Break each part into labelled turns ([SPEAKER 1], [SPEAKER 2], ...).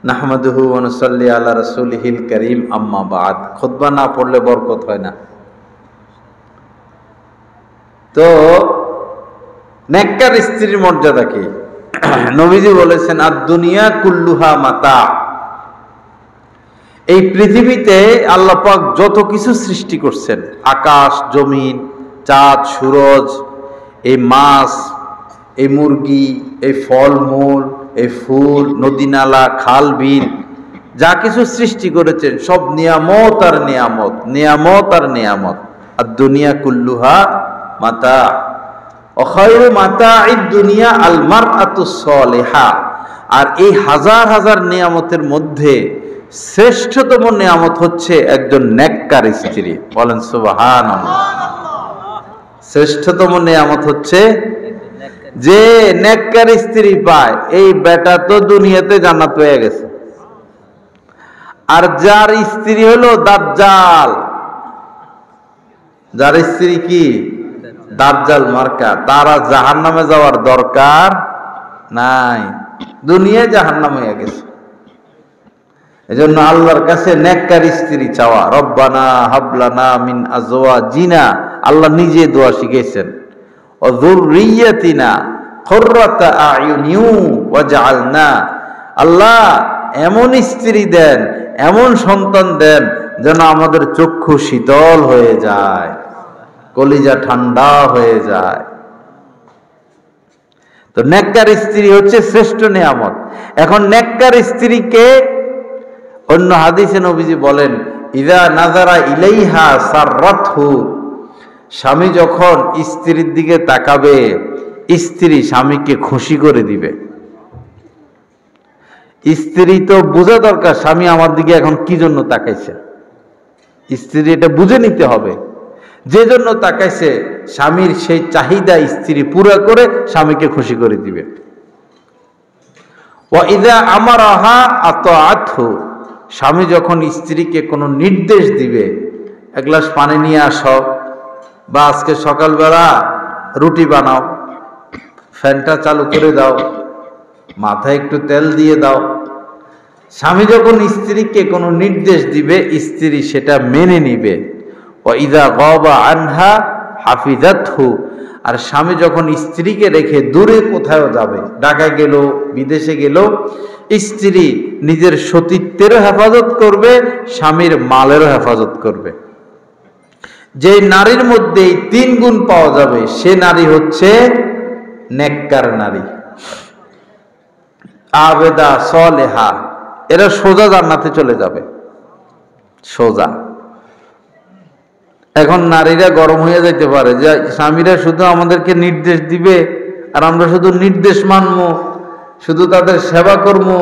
[SPEAKER 1] নাহমাদুহু ওয়া নুসাল্লি আলা রাসূলিহিল কারীম, আম্মা বাদ। খুতবা না পড়লে বরকত হয় না। তো নেককার স্ত্রীর মর্যাদা কি? নবীজি বলেছেন, আদ-দুনিয়া কুল্লুহা মাতা। এই পৃথিবীতে আল্লাহ পাক যত কিছু সৃষ্টি করছেন, আকাশ, জমিন, চাঁদ, সূরজ, এই মাছ, এই মুরগি, এই ফলমূল, এই ফুল, নদী নালা, খাল বিল, যা কিছু সৃষ্টি করেছেন সব নিয়ামত আর নিয়ামত, নিয়ামত আর নিয়ামত। আর দুনিয়া কুল্লুহা মাতা, খায়রু মাতা'আদ দুনিয়া আল মারআতুস সালিহা। আর এই হাজার হাজার নিয়ামতের মধ্যে শ্রেষ্ঠতম নিয়ামত হচ্ছে একজন নেককার স্ত্রী। বলেন সুবহানাল্লাহ। শ্রেষ্ঠতম নিয়ামত হচ্ছে যে নেককার স্ত্রী পায়, এই বেটা তো দুনিয়াতে জান্নাত পেয়ে গেছে। আর যার স্ত্রী হলো দাজ্জাল, যার স্ত্রী কি দাজ্জাল মার্কা, তারা জাহান্নামে যাওয়ার দরকার নাই, দুনিয়ায় জাহান্নামে হয়ে গেছে। এজন্য আল্লাহর কাছে নেককার স্ত্রী চাওয়া। রব্বানা হাবলানা মিন আজওয়াজিনা, আল্লাহ নিজে দোয়া শিখেছেন। ওয়া যুররিয়াতিনা কুররাতা আয়ুনিউ ওয়াজআলনা, আল্লাহ এমন স্ত্রী দেন, এমন সন্তান দেন যেন আমাদের চক্ষু শীতল হয়ে যায়, কলিজা ঠান্ডা হয়ে যায়। তো নেককার স্ত্রী হচ্ছে শ্রেষ্ঠ নিয়ামত। এখন নেককার স্ত্রীকে অন্য হাদিসে নবীজি বলেন, ইযা নাযারা ইলাইহা সাররাতহু, স্বামী যখন স্ত্রীর দিকে তাকাবে, স্ত্রী স্বামীকে খুশি করে দিবে। স্ত্রী তো বোঝা দরকার স্বামী আমার দিকে এখন কি জন্য তাকাইছে, স্ত্রী এটা বুঝে নিতে হবে। যে জন্য তাকাইছে, স্বামীর সেই চাহিদা স্ত্রী পুরা করে স্বামীকে খুশি করে দিবে। ওয়া ইযা আমারাহা আতাআতহু, স্বামী যখন স্ত্রীকে কোনো নির্দেশ দিবে, এক গ্লাস পানি নিয়ে আসো, বা আজকে সকালবেলা রুটি বানাও, ফ্যানটা চালু করে দাও, মাথায় একটু তেল দিয়ে দাও, স্বামী যখন স্ত্রীকে কোনো নির্দেশ দিবে, স্ত্রী সেটা মেনে নিবে। ওয়া ইযা গাবা আনহা হাফিজাতহু, আর স্বামী যখন স্ত্রীকে রেখে দূরে কোথাও যাবে, ঢাকায় গেল, বিদেশে গেল, স্ত্রী নিজের সতীত্বেরও হেফাজত করবে, স্বামীর মালেরও হেফাজত করবে। যে নারীর মধ্যে এই 3 গুণ পাওয়া যাবে, সে নারী হচ্ছে নেককার নারী। আবেদা সালেহা, এরা সোজা জান্নাতে চলে যাবে, সোজা। এখন নারীরা গরম হয়ে যেতে পারে যে স্বামীরা শুধু আমাদেরকে নির্দেশ দিবে আর আমরা শুধু নির্দেশ মানবো, শুধু তাদের সেবা করবো,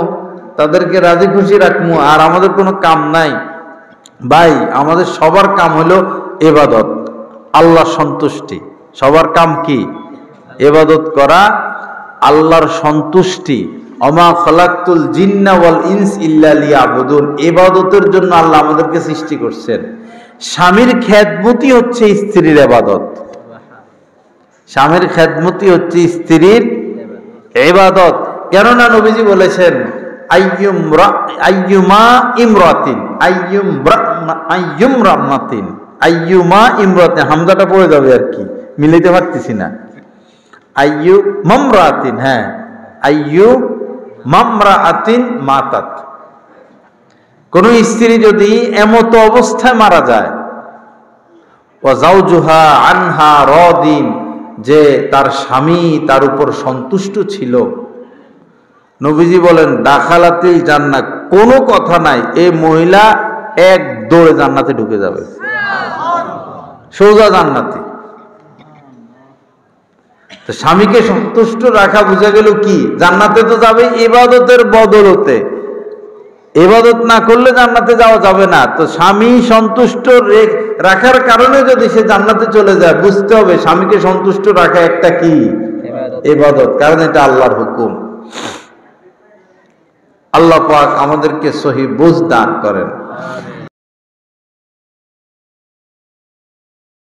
[SPEAKER 1] তাদেরকে রাজি খুশি রাখবো, আর আমাদের কোনো কাম নাই। ভাই, আমাদের সবার কাম হলো ইবাদত, আল্লাহর সন্তুষ্টি। সবার কাম কি? ইবাদত করা, আল্লাহর সন্তুষ্টি। ওমা খালাকতুল জিন্না ওয়াল ইনস ইল্লা লিয়াবুদুন, ইবাদতের জন্য আল্লাহ আমাদেরকে সৃষ্টি করছেন। স্বামীর খেদমতি হচ্ছে স্ত্রীর ইবাদত, স্বামীর খেদমতি হচ্ছে স্ত্রীর ইবাদত। কেননা নবীজি বলেছেন, আইয়ুমা ইমরাতিন, আইয়ুমা ইমরাতিন, হামজাটা পড়ে যাবে আর কি, মিলাইতে পারতেছি না। আইয়ু মামরাতিন, হ্যাঁ, আইয়ু মামরাতিন মাতাত, কোন স্ত্রী যদি এমত অবস্থায় মারা যায়, ওয়া যাওজুহা আনহা রাদিন, যে তার স্বামী তার উপর সন্তুষ্ট ছিল, নবীজি বলেন দাখালাতিল জান্নাত, কোনো কথা নাই, এই মহিলা এক দৌড়ে জান্নাতে ঢুকে যাবে, সোজা জান্নাতে। তো স্বামীকে সন্তুষ্ট রাখা বোঝা গেল কি? জান্নাতে তো যাবে ইবাদতের বদলতে, ইবাদত না করলে জান্নাতে যাওয়া যাবে না। তো স্বামী সন্তুষ্ট রাখার কারণে যদি সে জান্নাতে চলে যায়, বুঝতে হবে স্বামীকে সন্তুষ্ট রাখা একটা কি? ইবাদত, কারণ এটা আল্লাহর হুকুম। আল্লাহ পাক আমাদেরকে সহি বুঝ দান করেন।